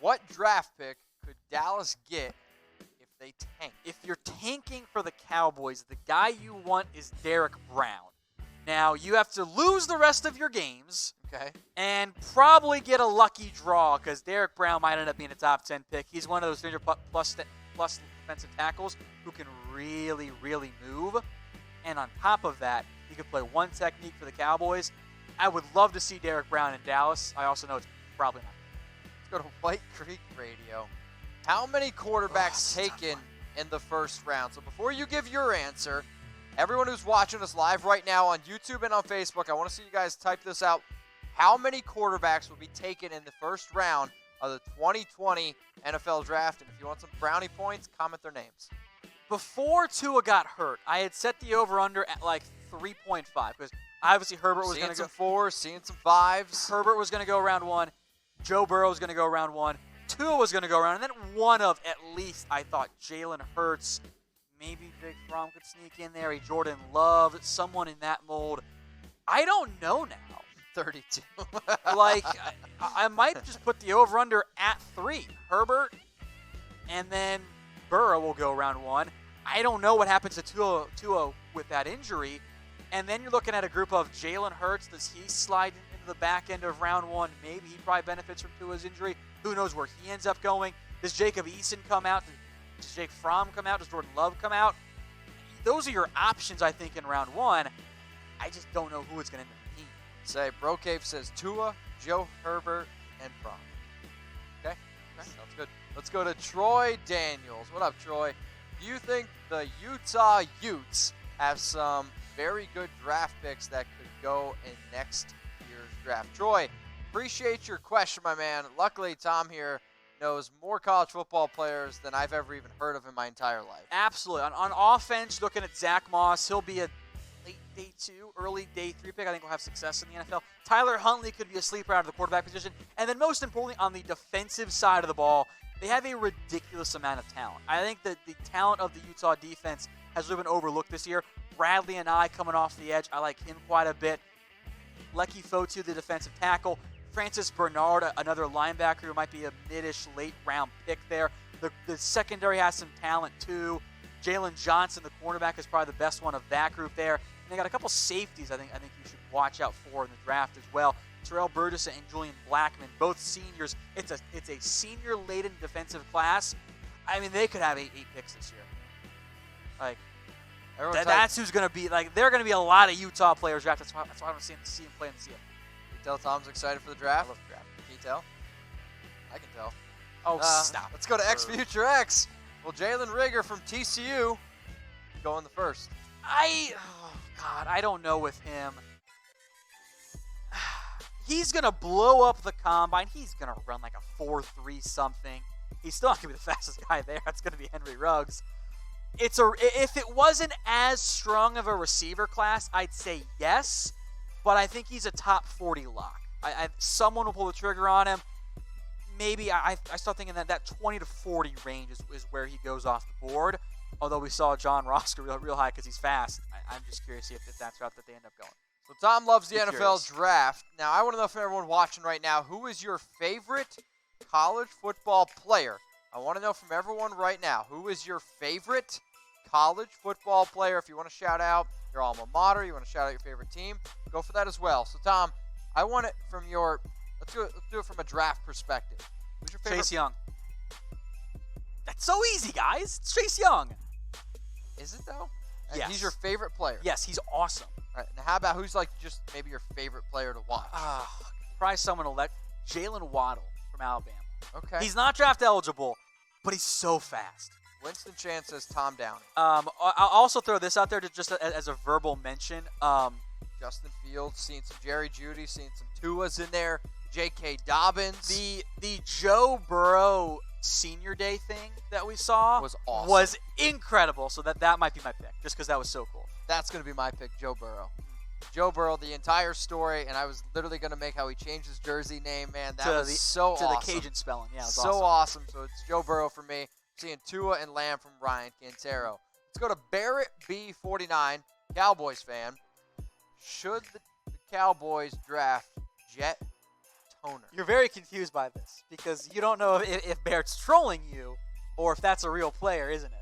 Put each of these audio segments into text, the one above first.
What draft pick could Dallas get if they tank? If you're tanking for the Cowboys, the guy you want is Derrick Brown. Now, you have to lose the rest of your games and probably get a lucky draw because Derrick Brown might end up being a top 10 pick. He's one of those 300-plus defensive tackles who can really, really move. And on top of that, he could play one technique for the Cowboys. I would love to see Derrick Brown in Dallas. I also know it's probably not. Let's go to White Creek Radio. How many quarterbacks taken in the first round? So before you give your answer, everyone who's watching us live right now on YouTube and on Facebook, I want to see you guys type this out. How many quarterbacks will be taken in the first round of the 2020 NFL Draft? And if you want some brownie points, comment their names. Before Tua got hurt, I had set the over-under at like 3.5 because obviously Herbert was going to go. Seeing some fours, seeing some fives. Herbert was going to go round 1. Joe Burrow was going to go round 1. Tua was going to go around. And then one of, at least, I thought Jalen Hurts. Maybe Jake Fromm could sneak in there. A Jordan Love, someone in that mold. I don't know now. 32. I might just put the over-under at 3. Herbert, and then Burrow will go round 1. I don't know what happens to Tua with that injury. And then you're looking at a group of Jalen Hurts. Does he slide into the back end of round 1? Maybe he probably benefits from Tua's injury. Who knows where he ends up going? Does Jacob Eason come out? Does Jake Fromm come out? Does Jordan Love come out? Those are your options, I think, in round 1. I just don't know who it's going to end up being. Say, Brocave says Tua, Joe Herbert, and Fromm. Okay? Sounds good. Let's go to Troy Daniels. What up, Troy? Do you think the Utah Utes have some very good draft picks that could go in next year's draft? Troy, appreciate your question, my man. Luckily, Tom here knows more college football players than I've ever even heard of in my entire life. Absolutely. On offense, looking at Zach Moss, he'll be a late day 2, early day 3 pick. I think we'll have success in the NFL. Tyler Huntley could be a sleeper out of the quarterback position. And then most importantly, on the defensive side of the ball, they have a ridiculous amount of talent. I think that the talent of the Utah defense has really been overlooked this year. Bradley and I coming off the edge. I like him quite a bit. Lecky Fotu, the defensive tackle. Francis Bernard, another linebacker who might be a mid-ish late round pick there. The secondary has some talent too. Jalen Johnson, the cornerback, is probably the best one of that group there. And they got a couple safeties I think you should watch out for in the draft as well. Terrell Burgess and Julian Blackman, both seniors. It's a senior-laden defensive class. I mean, they could have 8 picks this year. Like, that's who's going to be. Like, there are going to be a lot of Utah players drafted. That's why I'm seeing him play in the CFL. Can you tell Tom's excited for the draft? I love the draft. Can you tell? I can tell. Oh, stop. Let's go to X Future X. Well, Jalen Reagor from TCU going the first. I don't know with him. He's going to blow up the combine. He's going to run like a 4.3 something. He's still not going to be the fastest guy there. That's going to be Henry Ruggs. If it wasn't as strong of a receiver class, I'd say yes, but I think he's a top 40 lock. Someone will pull the trigger on him. Maybe I start thinking that 20 to 40 range is where he goes off the board, although we saw John Ross go real high because he's fast. I'm just curious to see if that's the route that they end up going. So Tom loves the NFL draft. Now, I want to know from everyone watching right now, who is your favorite college football player? I want to know from everyone right now, who is your favorite college football player? If you want to shout out your alma mater, you want to shout out your favorite team, go for that as well. So, Tom, I want it from let's do it from a draft perspective. Who's your favorite? Chase Young. That's so easy, guys. It's Chase Young. Is it, though? Yes. He's your favorite player? Yes, he's awesome. All right, now how about who's like just maybe your favorite player to watch? Probably someone elect Jalen Waddle from Alabama. Okay. He's not draft eligible, but he's so fast. Winston Chance says Tom Downey. I'll also throw this out there just as a verbal mention. Justin Fields, seeing some Jerry Jeudy, seeing some Tuas in there. J.K. Dobbins. The Joe Burrow Senior Day thing that we saw was awesome. Was incredible. So that might be my pick, just because that was so cool. That's going to be my pick, Joe Burrow. Joe Burrow, the entire story, and I was literally going to make how he changed his jersey name, man. That was so awesome. To the Cajun spelling, yeah, it was so awesome. So it's Joe Burrow for me. Seeing Tua and Lamb from Ryan Cantero. Let's go to Barrett B49, Cowboys fan. Should the Cowboys draft Jet Toner. You're very confused by this because you don't know if Barrett's trolling you or if that's a real player, isn't it?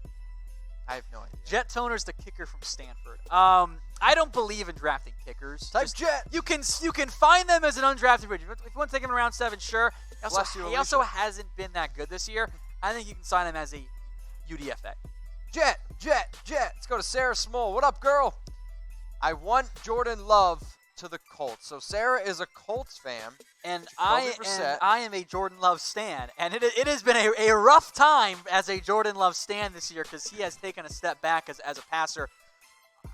I have no idea. Jet Toner's the kicker from Stanford. I don't believe in drafting kickers. Type Jet. You can find them as an undrafted bridge. If you want to take him in round 7, sure. He also hasn't been that good this year. I think you can sign him as a UDFA. Jet. Let's go to Sarah Smull. What up, girl? I want Jordan Love to the Colts. So Sarah is a Colts fan. And I am a Jordan Love stan. And it has been a rough time as a Jordan Love stan this year because he has taken a step back as a passer.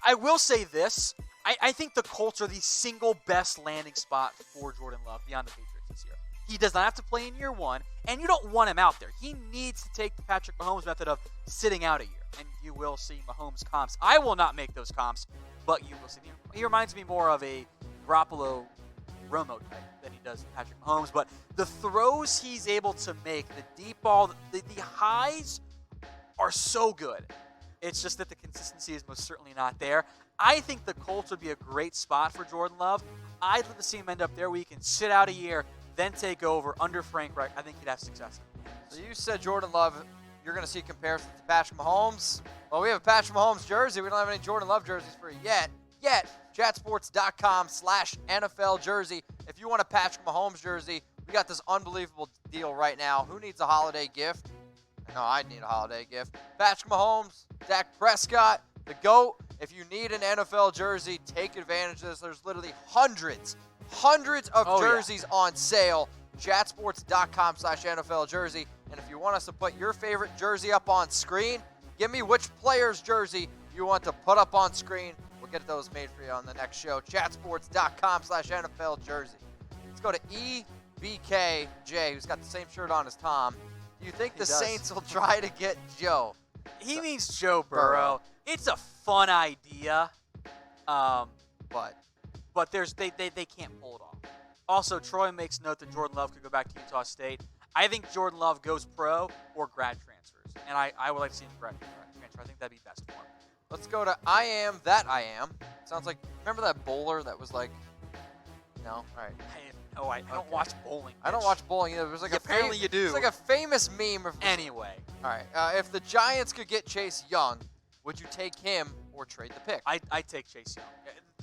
I will say this. I think the Colts are the single best landing spot for Jordan Love beyond the Patriots this year. He does not have to play in year 1, and you don't want him out there. He needs to take the Patrick Mahomes method of sitting out a year, and you will see Mahomes comps. I will not make those comps, but you will see them. He reminds me more of a Garoppolo Romo type than he does Patrick Mahomes, but the throws he's able to make, the deep ball, the highs are so good. It's just that the consistency is most certainly not there. I think the Colts would be a great spot for Jordan Love. I'd love to see him end up there where he can sit out a year, then take over under Frank Reich. I think he'd have success. So you said Jordan Love, you're going to see comparisons to Patrick Mahomes. Well, we have a Patrick Mahomes jersey. We don't have any Jordan Love jerseys for you yet. Chatsports.com/NFL jersey. If you want a Patrick Mahomes jersey, we got this unbelievable deal right now. Who needs a holiday gift? No, I need a holiday gift. Patrick Mahomes, Dak Prescott, the GOAT. If you need an NFL jersey, take advantage of this. There's literally hundreds of jerseys on sale. Chatsports.com/NFL jersey. And if you want us to put your favorite jersey up on screen, give me which player's jersey you want to put up on screen. We'll get those made for you on the next show. Chatsports.com/NFL jersey. Let's go to EBKJ, who's got the same shirt on as Tom. Do you think the Saints will try to get Joe? He means Joe Burrow. It's a fun idea, but they can't pull it off. Also, Troy makes note that Jordan Love could go back to Utah State. I think Jordan Love goes pro or grad transfers, and I would like to see him grad transfer. I think that'd be best for him. Let's go to I Am That I Am. Sounds like, remember that bowler that was like, no? All right. I don't watch bowling. I don't watch bowling either. There's like apparently you do. It's like a famous meme. Anyway. All right. If the Giants could get Chase Young, would you take him or trade the pick? I take Chase Young.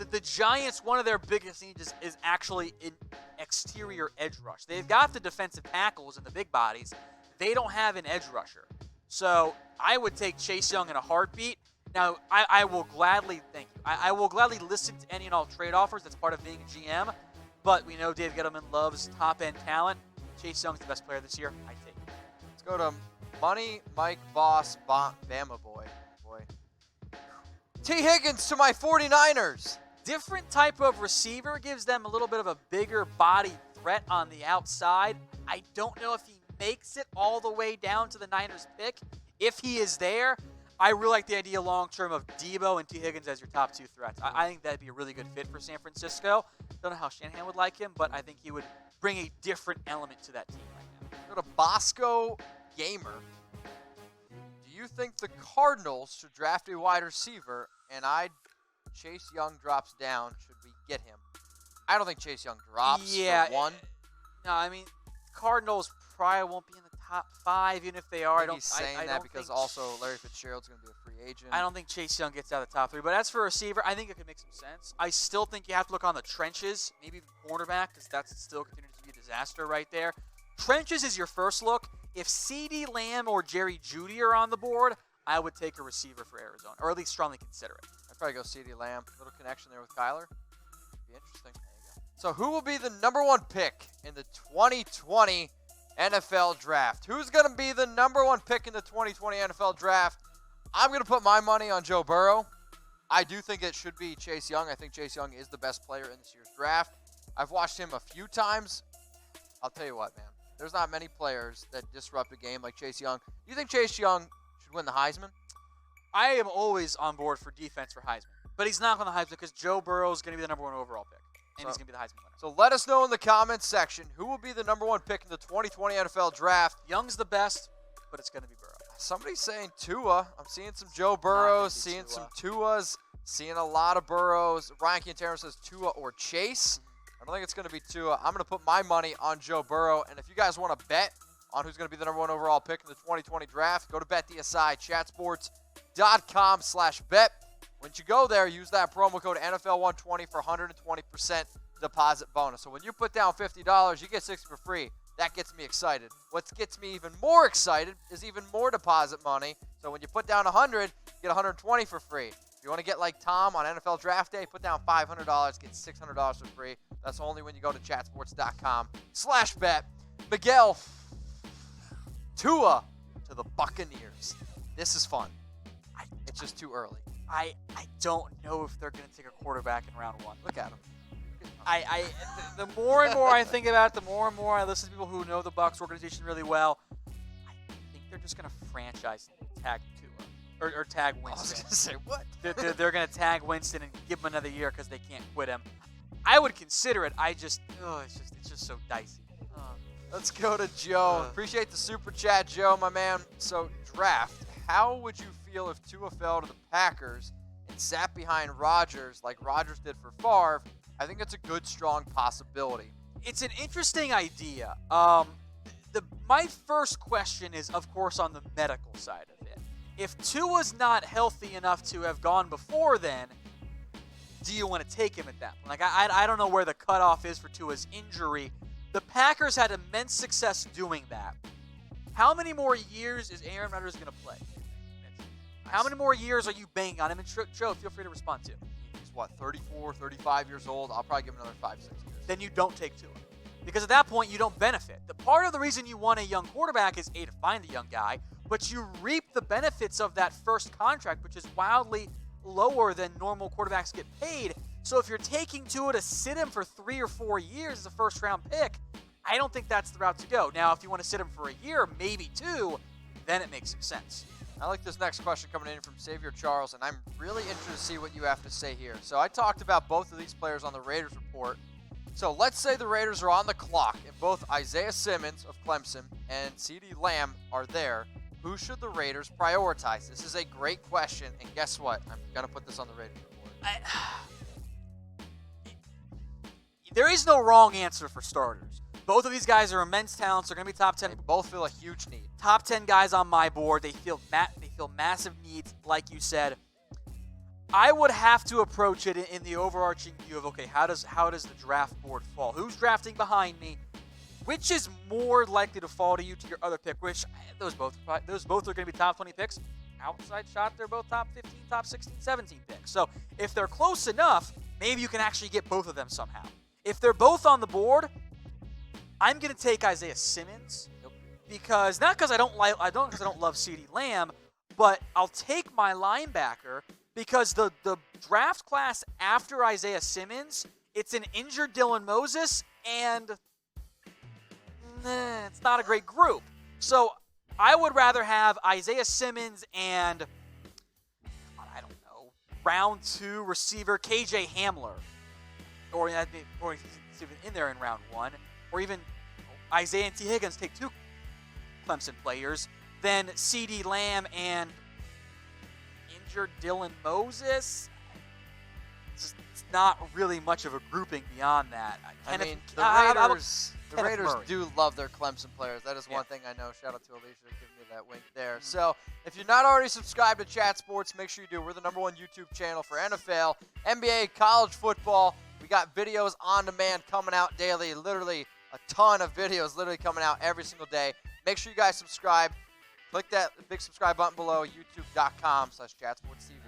The Giants, one of their biggest needs is actually an exterior edge rush. They've got the defensive tackles and the big bodies. They don't have an edge rusher. So I would take Chase Young in a heartbeat. Now, I will gladly I will gladly listen to any and all trade offers. That's part of being a GM. But we know Dave Gettleman loves top-end talent. Chase Young's the best player this year. I take it. Let's go to Money Mike Boss Bama Boy. Tee Higgins to my 49ers. Different type of receiver, gives them a little bit of a bigger body threat on the outside. I don't know if he makes it all the way down to the Niners pick. If he is there, I really like the idea long-term of Debo and Tee Higgins as your top 2 threats. I think that'd be a really good fit for San Francisco. Don't know how Shanahan would like him, but I think he would bring a different element to that team right now. Go to Bosco Gamer. Do you think the Cardinals should draft a wide receiver and Chase Young drops down? Should we get him? I don't think Chase Young drops for one. No, I mean, Cardinals probably won't be in the top 5, even if they are. I think he's saying that because also Larry Fitzgerald's going to be a free agent. I don't think Chase Young gets out of the top 3. But as for a receiver, I think it could make some sense. I still think you have to look on the trenches, maybe even cornerback, because that's still continuing to be a disaster right there. Trenches is your first look. If CeeDee Lamb or Jerry Jeudy are on the board, I would take a receiver for Arizona, or at least strongly consider it. I'd probably go CeeDee Lamb. Little connection there with Kyler. Be interesting. There you go. So who will be the number 1 pick in the 2020 NFL Draft? Who's going to be the number 1 pick in the 2020 NFL Draft? I'm going to put my money on Joe Burrow. I do think it should be Chase Young. I think Chase Young is the best player in this year's draft. I've watched him a few times. I'll tell you what, man. There's not many players that disrupt a game like Chase Young. Do you think Chase Young should win the Heisman? I am always on board for defense for Heisman. But he's not going to Heisman because Joe Burrow is going to be the number 1 overall pick. And he's going to be the Heisman winner. So let us know in the comments section who will be the number 1 pick in the 2020 NFL Draft. Young's the best, but it's going to be Burrow. Somebody's saying Tua. I'm seeing some Joe Burrows, seeing some Tuas, seeing a lot of Burrows. Ryan Quintero says Tua or Chase. I don't think it's going to be Tua. I'm going to put my money on Joe Burrow. And if you guys want to bet on who's going to be the number 1 overall pick in the 2020 draft, go to BetDSI, chatsports.com/bet. Once you go there, use that promo code NFL120 for 120% deposit bonus. So when you put down $50, you get 60 for free. That gets me excited. What gets me even more excited is even more deposit money. So when you put down 100, you get 120 for free. If you want to get like Tom on NFL Draft Day, put down $500, get $600 for free. That's only when you go to chatsports.com/bet. Miguel, Tua to the Buccaneers. This is fun. It's just too early. I don't know if they're going to take a quarterback in round 1. Look at him. The more and more I think about it, the more and more I listen to people who know the Bucs organization really well. I think they're just going to franchise tag Tua or tag Winston. I was going to say, what? They're going to tag Winston and give him another year because they can't quit him. I would consider it. It's just so dicey. Let's go to Joe. Appreciate the super chat, Joe, my man. So, draft. How would you feel if Tua fell to the Packers and sat behind Rodgers like Rodgers did for Favre? I think it's a good, strong possibility. It's an interesting idea. My first question is, of course, on the medical side of it. If Tua's not healthy enough to have gone before then, do you want to take him at that point? Like, I don't know where the cutoff is for Tua's injury. The Packers had immense success doing that. How many more years is Aaron Rodgers going to play? How many more years are you banging on him? And Joe, feel free to respond to. He's, 34, 35 years old? I'll probably give him another 5, 6 years. Then you don't take Tua. Because at that point, you don't benefit. The part of the reason you want a young quarterback is, A, to find a young guy, but you reap the benefits of that first contract, which is wildly lower than normal quarterbacks get paid. So if you're taking Tua to sit him for 3 or 4 years as a first-round pick, I don't think that's the route to go. Now, if you want to sit him for a year, maybe 2, then it makes some sense. I like this next question coming in from Xavier Charles, and I'm really interested to see what you have to say here. So I talked about both of these players on the Raiders report. So let's say the Raiders are on the clock, and both Isaiah Simmons of Clemson and CeeDee Lamb are there. Who should the Raiders prioritize? This is a great question, and guess what? I'm going to put this on the Raiders report. There is no wrong answer for starters. Both of these guys are immense talents. They're going to be top 10. They both feel a huge need. Top 10 guys on my board. They feel massive needs, like you said. I would have to approach it in the overarching view of, okay, how does the draft board fall? Who's drafting behind me? Which is more likely to fall to you to your other pick? Which those both are going to be top 20 picks. Outside shot, they're both top 15, top 16, 17 picks. So if they're close enough, maybe you can actually get both of them somehow. If they're both on the board, I'm going to take Isaiah Simmons because not because I don't love CeeDee Lamb, but I'll take my linebacker because the draft class after Isaiah Simmons, it's an injured Dylan Moses and it's not a great group. So I would rather have Isaiah Simmons and round 2 receiver KJ Hamler, or he's even in there in round 1. Or even Isaiah and Tee Higgins take 2 Clemson players, then CeeDee Lamb and injured Dylan Moses. It's not really much of a grouping beyond that. The Raiders do love their Clemson players. That is one thing I know. Shout out to Alicia giving me that wink there. So if you're not already subscribed to Chat Sports, make sure you do. We're the #1 YouTube channel for NFL, NBA, college football. We got videos on demand coming out daily, literally a ton of videos literally coming out every single day. Make sure you guys subscribe. Click that big subscribe button below, youtube.com/chatsportstv.